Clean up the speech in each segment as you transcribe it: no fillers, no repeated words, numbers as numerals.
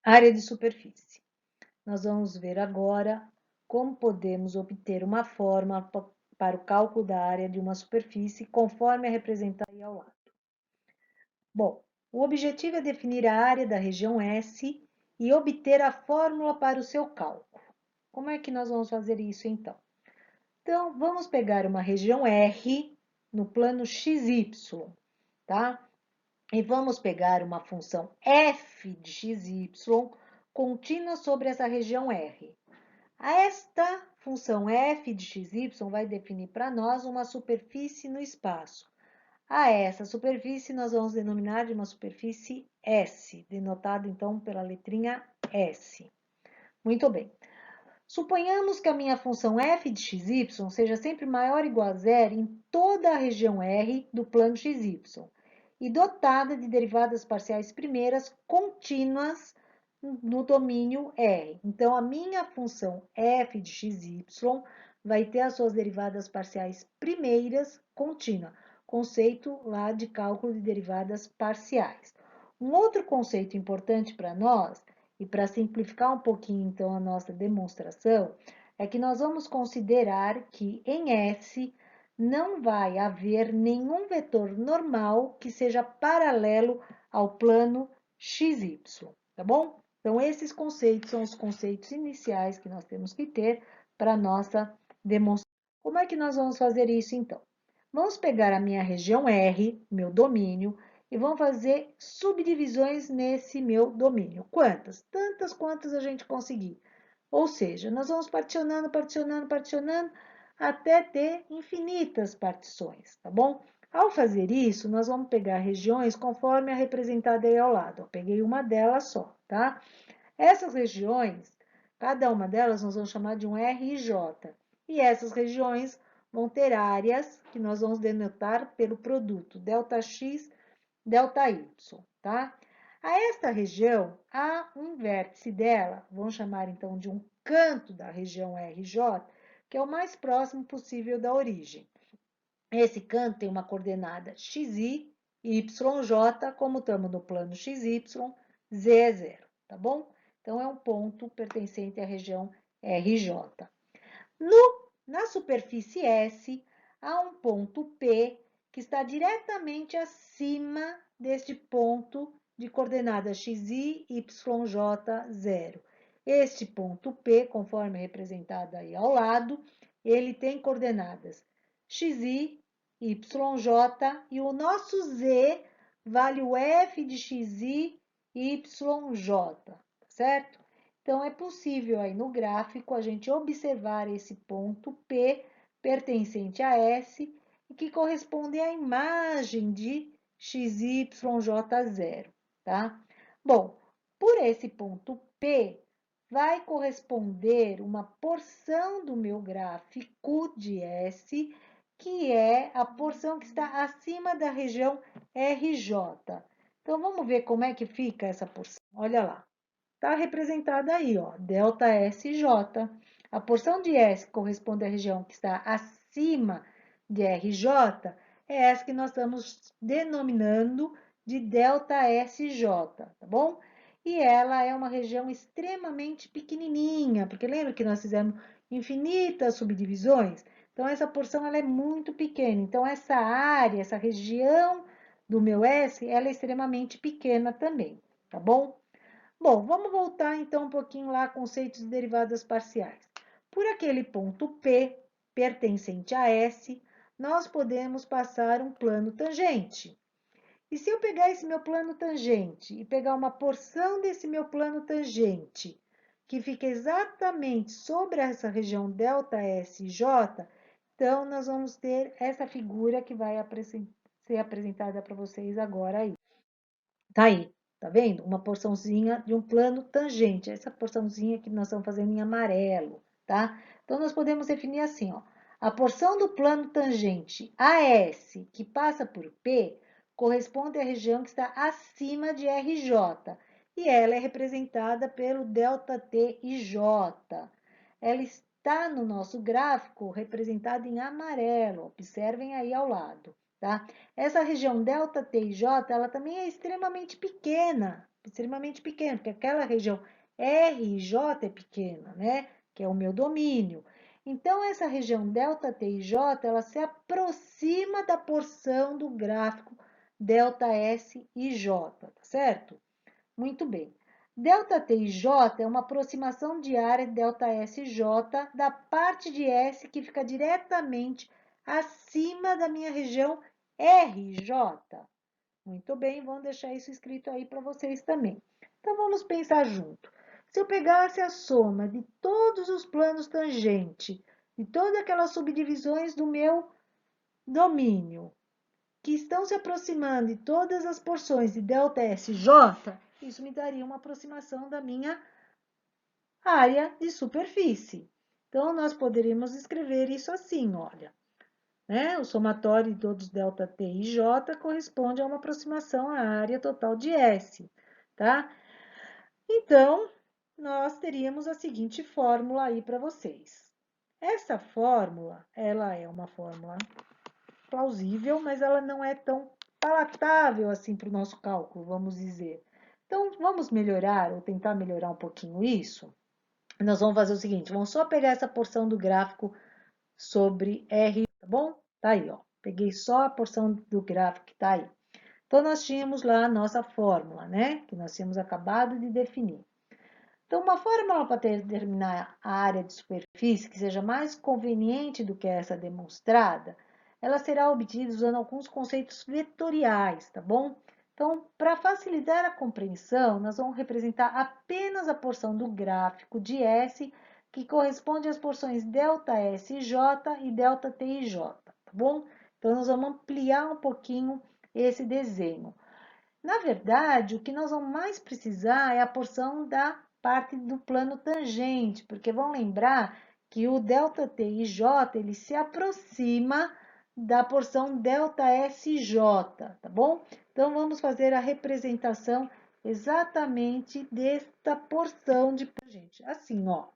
Área de superfície. Nós vamos ver agora como podemos obter uma forma para o cálculo da área de uma superfície, conforme é representada aí ao lado. Bom, o objetivo é definir a área da região S e obter a fórmula para o seu cálculo. Como é que nós vamos fazer isso, então? Então, vamos pegar uma região R no plano XY, tá? E vamos pegar uma função f de xy contínua sobre essa região R. Esta função f de xy vai definir para nós uma superfície no espaço. A essa superfície nós vamos denominar de uma superfície S, denotada então pela letrinha S. Muito bem. Suponhamos que a minha função f de xy seja sempre maior ou igual a zero em toda a região R do plano xy e dotada de derivadas parciais primeiras contínuas no domínio R. Então, a minha função f de xy vai ter as suas derivadas parciais primeiras contínuas, conceito lá de cálculo de derivadas parciais. Um outro conceito importante para nós, e para simplificar um pouquinho então a nossa demonstração, é que nós vamos considerar que em S não vai haver nenhum vetor normal que seja paralelo ao plano XY, tá bom? Então, esses conceitos são os conceitos iniciais que nós temos que ter para a nossa demonstração. Como é que nós vamos fazer isso, então? Vamos pegar a minha região R, meu domínio, e vamos fazer subdivisões nesse meu domínio. Quantas? Tantas quantas a gente conseguir. Ou seja, nós vamos particionando, particionando, particionando, até ter infinitas partições, tá bom? Ao fazer isso, nós vamos pegar regiões conforme a representada aí ao lado. Eu peguei uma delas só, tá? Essas regiões, cada uma delas nós vamos chamar de um RJ. E essas regiões vão ter áreas que nós vamos denotar pelo produto ΔX, ΔY, tá? A esta região, há um vértice dela, vamos chamar então de um canto da região RJ, que é o mais próximo possível da origem. Esse canto tem uma coordenada XY, YJ, como estamos no plano XY, Z é zero, tá bom? Então, é um ponto pertencente à região RJ. Na superfície S, há um ponto P que está diretamente acima deste ponto de coordenada XY, YJ, 0. Este ponto P, conforme é representado aí ao lado, ele tem coordenadas XY, YJ e o nosso Z vale o F de XY, YJ, certo? Então, é possível aí no gráfico a gente observar esse ponto P pertencente a S e que corresponde à imagem de XYJ0, tá? Bom, por esse ponto P vai corresponder uma porção do meu gráfico de S, que é a porção que está acima da região RJ. Então, vamos ver como é que fica essa porção. Olha lá. Está representada aí, ó, ΔSJ. A porção de S que corresponde à região que está acima de RJ é essa que nós estamos denominando de ΔSJ, tá bom? E ela é uma região extremamente pequenininha, porque lembra que nós fizemos infinitas subdivisões? Então, essa porção ela é muito pequena. Então, essa área, essa região do meu S, ela é extremamente pequena também, tá bom? Bom, vamos voltar então um pouquinho lá a conceitos de derivadas parciais. Por aquele ponto P, pertencente a S, nós podemos passar um plano tangente. E se eu pegar esse meu plano tangente e pegar uma porção desse meu plano tangente, que fica exatamente sobre essa região ΔSJ, então nós vamos ter essa figura que vai ser apresentada para vocês agora aí. Tá aí, tá vendo? Uma porçãozinha de um plano tangente. Essa porçãozinha que nós estamos fazendo em amarelo, tá? Então, nós podemos definir assim, ó. A porção do plano tangente AS, que passa por P, corresponde à região que está acima de RJ. E ela é representada pelo ΔTIJ. Ela está no nosso gráfico representada em amarelo. Observem aí ao lado, tá? Essa região ΔTJ, ela também é extremamente pequena, extremamente pequeno, porque aquela região R e J é pequena, né? Que é o meu domínio. Então, essa região ΔT e J, ela se aproxima da porção do gráfico ΔS e J, tá certo? Muito bem. ΔT e J é uma aproximação de área ΔS e J da parte de S que fica diretamente acima da minha região RJ. Muito bem, vamos deixar isso escrito aí para vocês também. Então, vamos pensar junto. Se eu pegasse a soma de todos os planos tangentes, de todas aquelas subdivisões do meu domínio, que estão se aproximando de todas as porções de ΔSJ, isso me daria uma aproximação da minha área de superfície. Então, nós poderíamos escrever isso assim, olha. Né? O somatório de todos ΔT e J corresponde a uma aproximação à área total de S, tá? Então, nós teríamos a seguinte fórmula aí para vocês. Essa fórmula, ela é uma fórmula plausível, mas ela não é tão palatável assim para o nosso cálculo, vamos dizer. Então, vamos melhorar ou tentar melhorar um pouquinho isso? Nós vamos fazer o seguinte, vamos só pegar essa porção do gráfico sobre R, tá bom? Tá aí, ó. Peguei só a porção do gráfico que tá aí. Então, nós tínhamos lá a nossa fórmula, né? Que nós tínhamos acabado de definir. Então, uma fórmula para determinar a área de superfície que seja mais conveniente do que essa demonstrada, ela será obtida usando alguns conceitos vetoriais, tá bom? Então, para facilitar a compreensão, nós vamos representar apenas a porção do gráfico de S que corresponde às porções ΔSJ e ΔTIJ, tá bom? Então, nós vamos ampliar um pouquinho esse desenho. Na verdade, o que nós vamos mais precisar é a porção da parte do plano tangente, porque vão lembrar que o ΔT e J ele se aproxima da porção ΔSJ, tá bom? Então, vamos fazer a representação exatamente desta porção de tangente, assim, ó,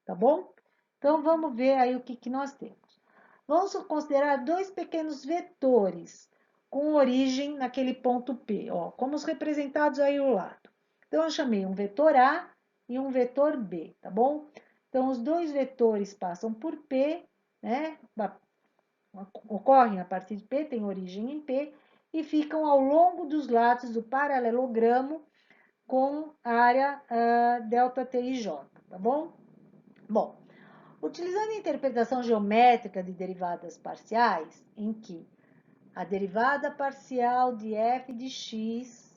tá bom? Então, vamos ver aí o que nós temos. Vamos considerar dois pequenos vetores com origem naquele ponto P, ó, como os representados aí ao lado. Então, eu chamei um vetor A e um vetor B, tá bom? Então, os dois vetores passam por P, né? Ocorrem a partir de P, têm origem em P, e ficam ao longo dos lados do paralelogramo com a área ΔT e J, tá bom? Bom, utilizando a interpretação geométrica de derivadas parciais, em que a derivada parcial de f de x,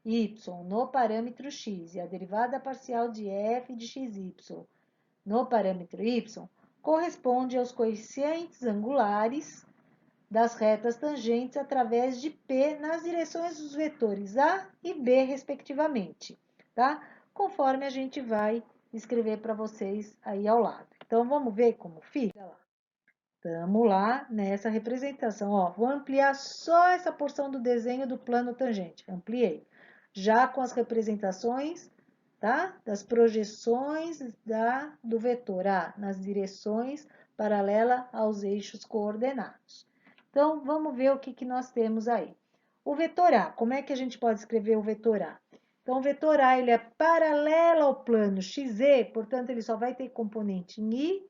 y no parâmetro x e a derivada parcial de f de xy no parâmetro y corresponde aos coeficientes angulares das retas tangentes através de P nas direções dos vetores A e B, respectivamente, tá? Conforme a gente vai escrever para vocês aí ao lado. Então, vamos ver como fica? Estamos lá nessa representação. Ó, vou ampliar só essa porção do desenho do plano tangente. Ampliei. Já com as representações, tá? Das projeções do vetor A nas direções paralelas aos eixos coordenados. Então, vamos ver o que nós temos aí. O vetor A, como é que a gente pode escrever o vetor A? Então, o vetor A ele é paralelo ao plano XZ, portanto, ele só vai ter componente em I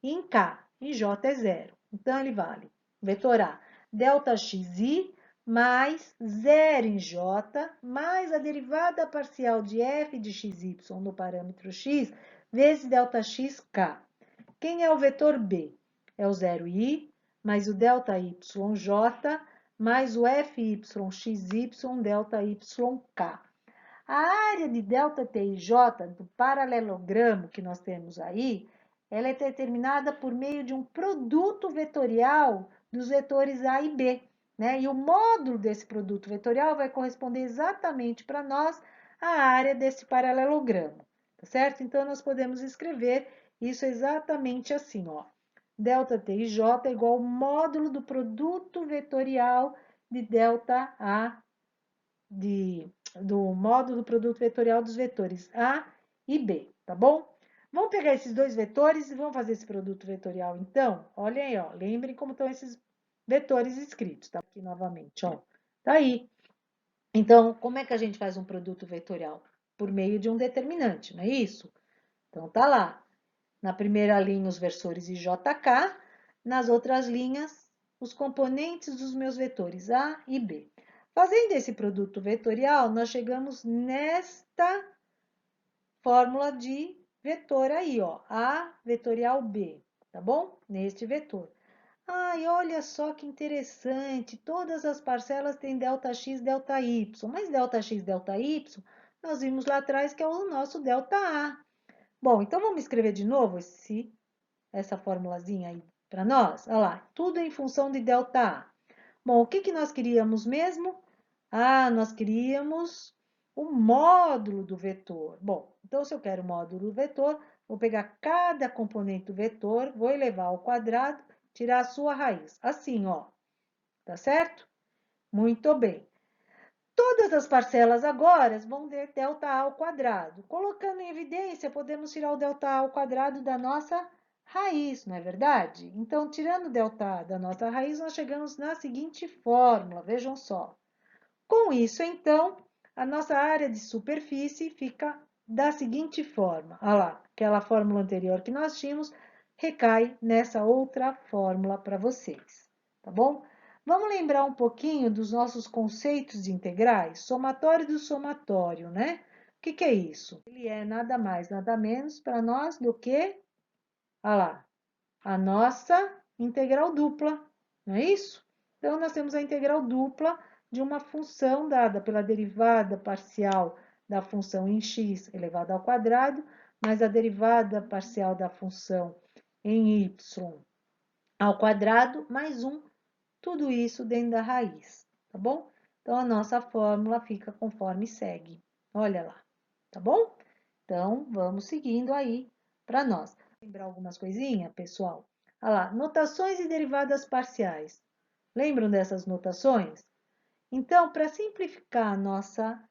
e em K. Em J é zero. Então, ele vale, vetor A, ΔXi mais zero em J, mais a derivada parcial de f de xy no parâmetro x, vezes ΔXK. Quem é o vetor B? É o 0i, mais o ΔYJ, mais o FY, XY, ΔYK. A área de ΔT e J do paralelogramo que nós temos aí, ela é determinada por meio de um produto vetorial dos vetores A e B, né? E o módulo desse produto vetorial vai corresponder exatamente para nós à área desse paralelogramo, tá certo? Então, nós podemos escrever isso exatamente assim, ó. ΔT e J é igual ao módulo do produto vetorial de ΔA do módulo do produto vetorial dos vetores A e B, tá bom? Vamos pegar esses dois vetores e vamos fazer esse produto vetorial, então? Olhem aí, ó. Lembrem como estão esses vetores escritos, tá? Aqui novamente, ó. Tá aí. Então, como é que a gente faz um produto vetorial? Por meio de um determinante, não é isso? Então, tá lá. Na primeira linha, os versores de JK, nas outras linhas, os componentes dos meus vetores A e B. Fazendo esse produto vetorial, nós chegamos nesta fórmula de vetor aí, ó, A vetorial B, tá bom? Neste vetor. Ai, olha só que interessante, todas as parcelas têm ΔX, ΔY, mas ΔX, ΔY, nós vimos lá atrás que é o nosso ΔA. Bom, então vamos escrever de novo essa formulazinha aí para nós? Olha lá, tudo em função de ΔA. Bom, o que que nós queríamos mesmo? Ah, nós queríamos o módulo do vetor. Bom, então se eu quero o módulo do vetor, vou pegar cada componente do vetor, vou elevar ao quadrado, tirar a sua raiz. Assim, ó. Tá certo? Muito bem. Todas as parcelas agora vão ter ΔA ao quadrado. Colocando em evidência, podemos tirar o ΔA ao quadrado da nossa raiz, não é verdade? Então, tirando o ΔA da nossa raiz, nós chegamos na seguinte fórmula, vejam só. Com isso, então, a nossa área de superfície fica da seguinte forma. Olha lá, aquela fórmula anterior que nós tínhamos recai nessa outra fórmula para vocês, tá bom? Vamos lembrar um pouquinho dos nossos conceitos de integrais? Somatório do somatório, né? O que que é isso? Ele é nada mais, nada menos para nós do que, olha lá, a nossa integral dupla, não é isso? Então, nós temos a integral dupla de uma função dada pela derivada parcial da função em x elevado ao quadrado, mais a derivada parcial da função em y ao quadrado, mais 1, tudo isso dentro da raiz, tá bom? Então, a nossa fórmula fica conforme segue. Olha lá, tá bom? Então, vamos seguindo aí para nós. Lembrar algumas coisinhas, pessoal? Olha lá, notações e derivadas parciais. Lembram dessas notações? Então, para simplificar a nossa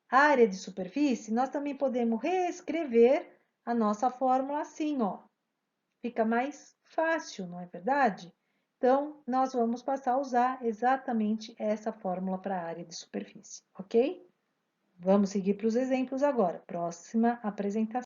área de superfície, nós também podemos reescrever a nossa fórmula assim, ó. Fica mais fácil, não é verdade? Então, nós vamos passar a usar exatamente essa fórmula para a área de superfície, ok? Vamos seguir para os exemplos agora. Próxima apresentação.